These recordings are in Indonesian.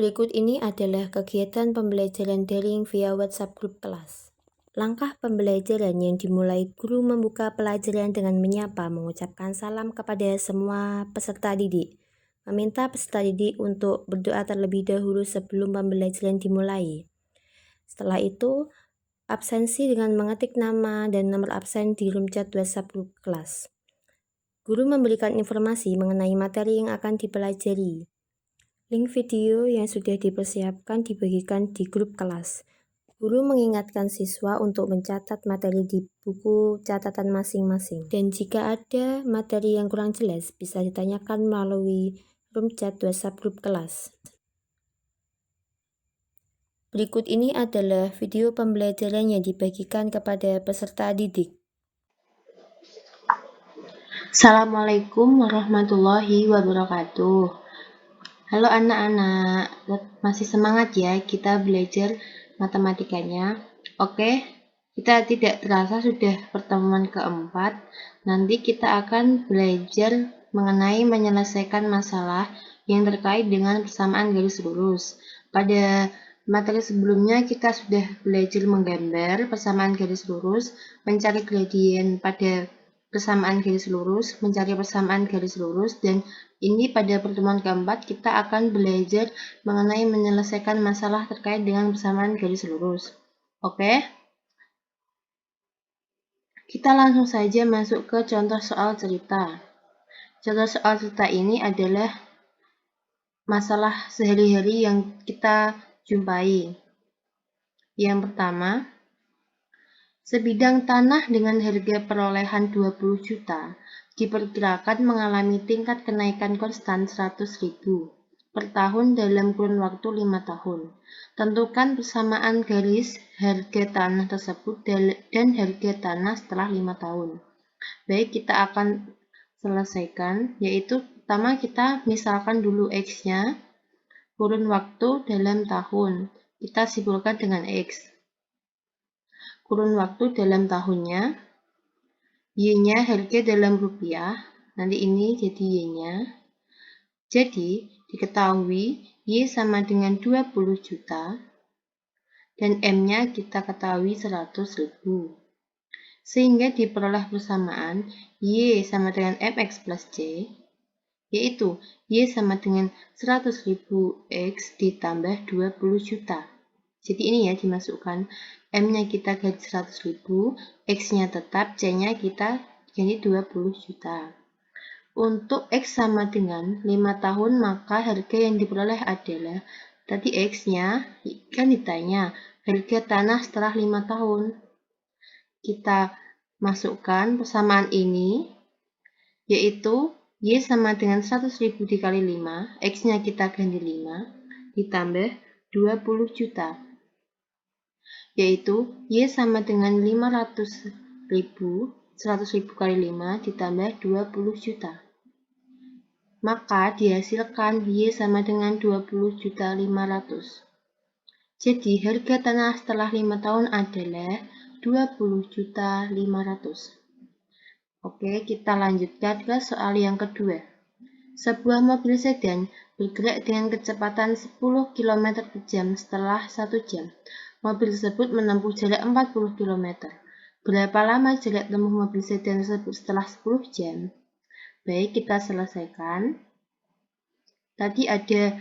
Berikut ini adalah kegiatan pembelajaran daring via WhatsApp grup kelas. Langkah pembelajaran yang dimulai guru membuka pelajaran dengan menyapa mengucapkan salam kepada semua peserta didik. Meminta peserta didik untuk berdoa terlebih dahulu sebelum pembelajaran dimulai. Setelah itu, absensi dengan mengetik nama dan nomor absen di room chat WhatsApp grup kelas. Guru memberikan informasi mengenai materi yang akan dipelajari. Link video yang sudah dipersiapkan dibagikan di grup kelas. Guru mengingatkan siswa untuk mencatat materi di buku catatan masing-masing. Dan jika ada materi yang kurang jelas, bisa ditanyakan melalui room chat WhatsApp grup kelas. Berikut ini adalah video pembelajaran yang dibagikan kepada peserta didik. Assalamualaikum warahmatullahi wabarakatuh. Halo anak-anak, masih semangat ya kita belajar matematikanya? Oke, kita tidak terasa sudah pertemuan keempat. Nanti kita akan belajar mengenai menyelesaikan masalah yang terkait dengan persamaan garis lurus. Pada materi sebelumnya kita sudah belajar menggambar persamaan garis lurus, mencari gradien pada persamaan garis lurus, mencari persamaan garis lurus, dan ini pada pertemuan keempat kita akan belajar mengenai menyelesaikan masalah terkait dengan persamaan garis lurus. Oke? Kita langsung saja masuk ke contoh soal cerita. Contoh soal cerita ini adalah masalah sehari-hari yang kita jumpai. Yang pertama, sebidang tanah dengan harga perolehan 20 juta diperkirakan mengalami tingkat kenaikan konstan 100.000 per tahun dalam kurun waktu 5 tahun. Tentukan persamaan garis harga tanah tersebut dan harga tanah setelah 5 tahun. Baik, kita akan selesaikan, yaitu pertama kita misalkan dulu X-nya, kurun waktu dalam tahun. Kita simpulkan dengan X. Kurun waktu dalam tahunnya, Y-nya harga dalam rupiah, nanti ini jadi Y-nya. Jadi, diketahui Y sama dengan 20 juta, dan M-nya kita ketahui 100.000. Sehingga diperoleh persamaan Y sama dengan MX plus C, yaitu Y sama dengan 100.000 X ditambah 20 juta. Jadi ini ya dimasukkan, M-nya kita ganti 100.000, X-nya tetap, C-nya kita ganti 20 juta. Untuk X sama dengan 5 tahun, maka harga yang diperoleh adalah, tadi X-nya kan ditanya, harga tanah setelah 5 tahun. Kita masukkan persamaan ini, yaitu Y sama dengan 100.000 dikali 5, X-nya kita ganti 5, ditambah 20 juta. Yaitu Y sama dengan 500.000, 100.000 kali 5 ditambah 20 juta. Maka dihasilkan Y sama dengan 20 juta 500. Jadi harga tanah setelah 5 tahun adalah 20 juta 500. Oke, kita lanjutkan ke soal yang kedua. Sebuah mobil sedan bergerak dengan kecepatan 10 km per jam setelah 1 jam. Mobil tersebut menempuh jarak 40 km. Berapa lama jarak tempuh mobil sedan tersebut setelah 10 jam? Baik, kita selesaikan. Tadi ada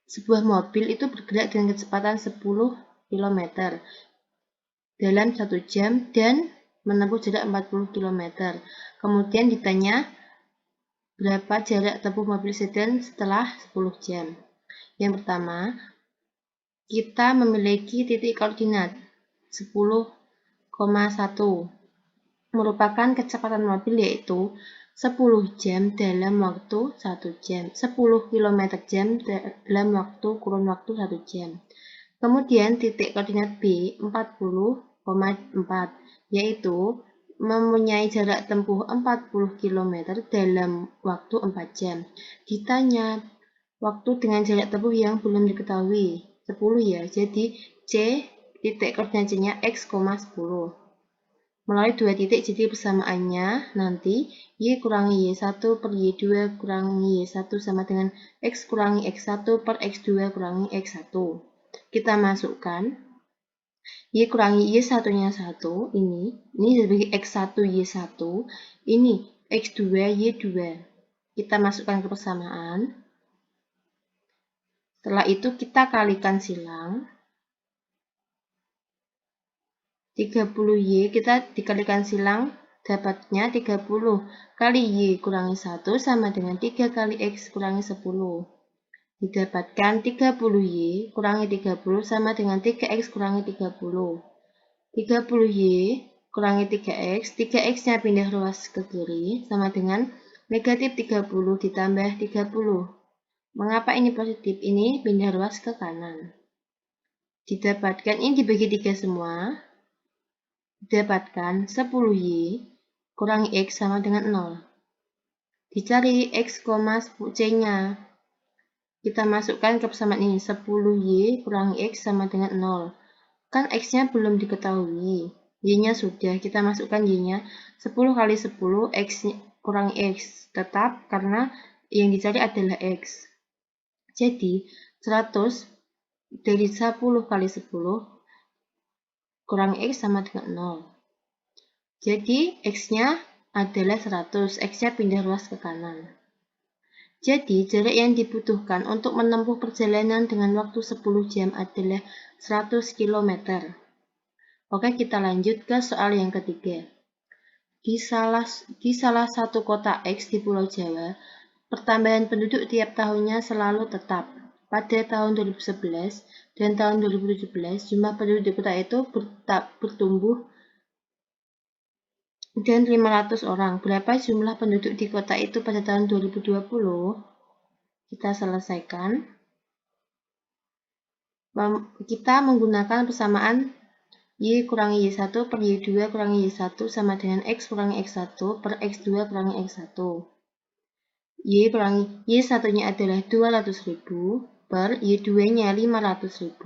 sebuah mobil itu bergerak dengan kecepatan 10 km dalam 1 jam dan menempuh jarak 40 km. Kemudian ditanya berapa jarak tempuh mobil sedan setelah 10 jam. Yang pertama, kita memiliki titik koordinat 10,1 merupakan kecepatan mobil, yaitu 10 jam dalam waktu 1 jam, 10 km jam dalam kurun waktu 1 jam. Kemudian titik koordinat B 40,4, yaitu mempunyai jarak tempuh 40 km dalam waktu 4 jam. Ditanya waktu dengan jarak tempuh yang belum diketahui, 10 ya, jadi C titik koordinat C-nya X, 10. melalui 2 titik, jadi persamaannya nanti Y kurangi Y1 per Y2 kurangi Y1 sama dengan X kurangi X1 per X2 kurangi X1. Kita masukkan Y kurangi Y1 nya 1, ini sebagai X1 Y1, ini X2 Y2. Kita masukkan ke persamaan. Setelah itu kita kalikan silang. 30Y kita dikalikan silang, dapatnya 30 kali Y kurangi 1 sama dengan 3 kali X kurangi 10. Didapatkan 30Y kurangi 30 sama dengan 3X kurangi 30. 30Y kurangi 3X, 3X-nya pindah ruas ke kiri sama dengan negatif 30 ditambah 30. Mengapa ini positif? Ini pindah ruas ke kanan. Didapatkan ini dibagi 3 semua. Didapatkan 10Y kurangi X sama dengan 0. Dicari X, C-nya. Kita masukkan ke persamaan ini. 10Y kurangi X sama dengan 0. Kan X-nya belum diketahui. Y-nya sudah. Kita masukkan Y-nya. 10 kali 10 X kurangi X. Tetap karena yang dicari adalah X. Jadi 100 dari 10 kali 10 kurangi X sama dengan 0. Jadi X-nya adalah 100, X-nya pindah ruas ke kanan. Jadi jarak yang dibutuhkan untuk menempuh perjalanan dengan waktu 10 jam adalah 100 km. Oke, kita lanjut ke soal yang ketiga. Di salah satu kota X di Pulau Jawa, pertambahan penduduk tiap tahunnya selalu tetap. Pada tahun 2011 dan tahun 2017, jumlah penduduk di kota itu bertumbuh dan 500 orang. Berapa jumlah penduduk di kota itu pada tahun 2020? Kita selesaikan. Kita menggunakan persamaan Y kurangi Y1 per Y2 kurangi Y1 sama dengan X kurangi X1 per X2 kurangi X1. Y kurangi Y1-nya adalah 200.000 per Y2-nya 500.000.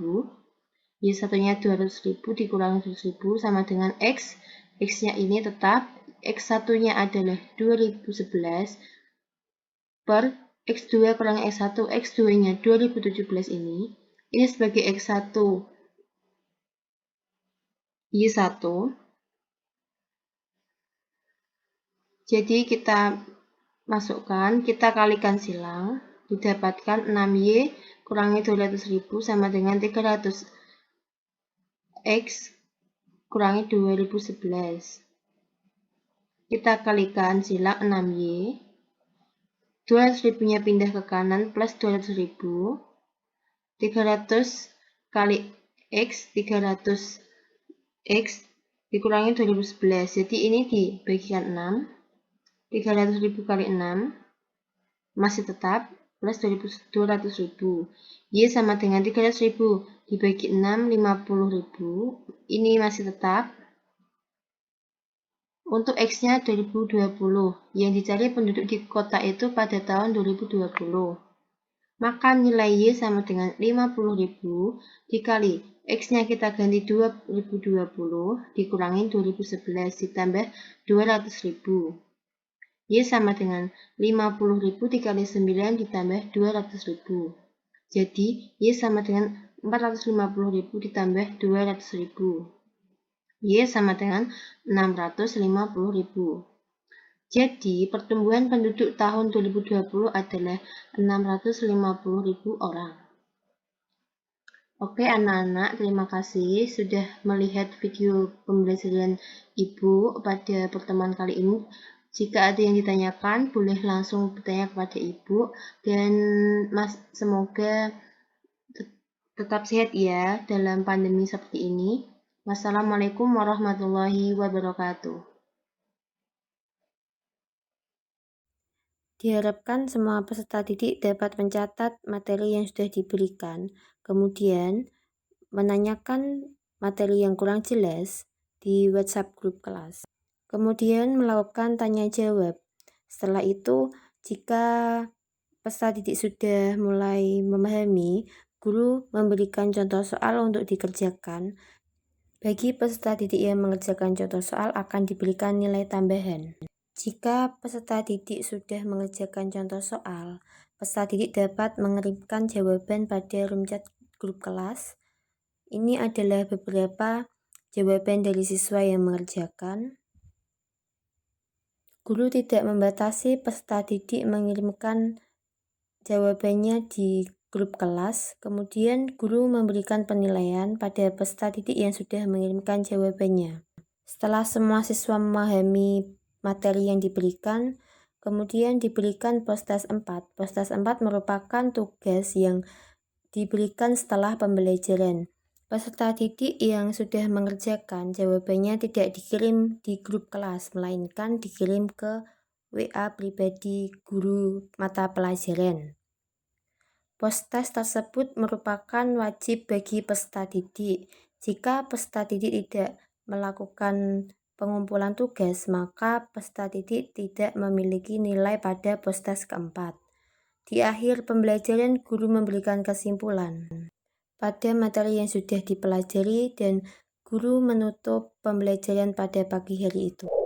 Y1-nya 200.000 dikurangi 100.000 sama dengan X. X-nya ini tetap. X1-nya adalah 2011 per X2 kurangi X1. X2-nya 2017 ini sebagai X1 Y1. Jadi kita masukkan, kita kalikan silang, didapatkan 6Y kurangi 200.000 sama dengan 300 X kurangi 2011. Kita kalikan silang 6Y, 200.000-nya pindah ke kanan plus 200.000, 300 kali X, 300 X dikurangi 2011, jadi ini dibagikan 6, 300.000 kali 6 masih tetap plus 200.000. Y sama dengan 300.000 dibagi 6, 50.000. Ini masih tetap. Untuk X-nya 2020. Yang dicari penduduk di kota itu pada tahun 2020. Maka nilai Y sama dengan 50.000 dikali X-nya kita ganti 2020 dikurangi 2011 ditambah 200.000. Y sama dengan 50.000 dikali 9 ditambah 200.000. Jadi, Y sama dengan 450.000 ditambah 200.000. Y sama dengan 650.000. Jadi, pertumbuhan penduduk tahun 2020 adalah 650.000 orang. Oke anak-anak, terima kasih sudah melihat video pembelajaran Ibu pada pertemuan kali ini. Jika ada yang ditanyakan, boleh langsung bertanya kepada Ibu. Dan semoga tetap sehat ya dalam pandemi seperti ini. Wassalamualaikum warahmatullahi wabarakatuh. Diharapkan semua peserta didik dapat mencatat materi yang sudah diberikan, kemudian menanyakan materi yang kurang jelas di WhatsApp grup kelas. Kemudian melakukan tanya jawab. Setelah itu, jika peserta didik sudah mulai memahami, guru memberikan contoh soal untuk dikerjakan. Bagi peserta didik yang mengerjakan contoh soal akan diberikan nilai tambahan. Jika peserta didik sudah mengerjakan contoh soal, peserta didik dapat mengirimkan jawaban pada room chat grup kelas. Ini adalah beberapa jawaban dari siswa yang mengerjakan. Guru tidak membatasi peserta didik mengirimkan jawabannya di grup kelas, kemudian guru memberikan penilaian pada peserta didik yang sudah mengirimkan jawabannya. Setelah semua siswa memahami materi yang diberikan, kemudian diberikan pos-tes 4. Pos-tes 4 merupakan tugas yang diberikan setelah pembelajaran. Peserta didik yang sudah mengerjakan jawabannya tidak dikirim di grup kelas, melainkan dikirim ke WA pribadi guru mata pelajaran. Pos-tes tersebut merupakan wajib bagi peserta didik. Jika peserta didik tidak melakukan pengumpulan tugas, maka peserta didik tidak memiliki nilai pada pos-tes keempat. Di akhir pembelajaran, guru memberikan kesimpulan pada materi yang sudah dipelajari dan guru menutup pembelajaran pada pagi hari itu.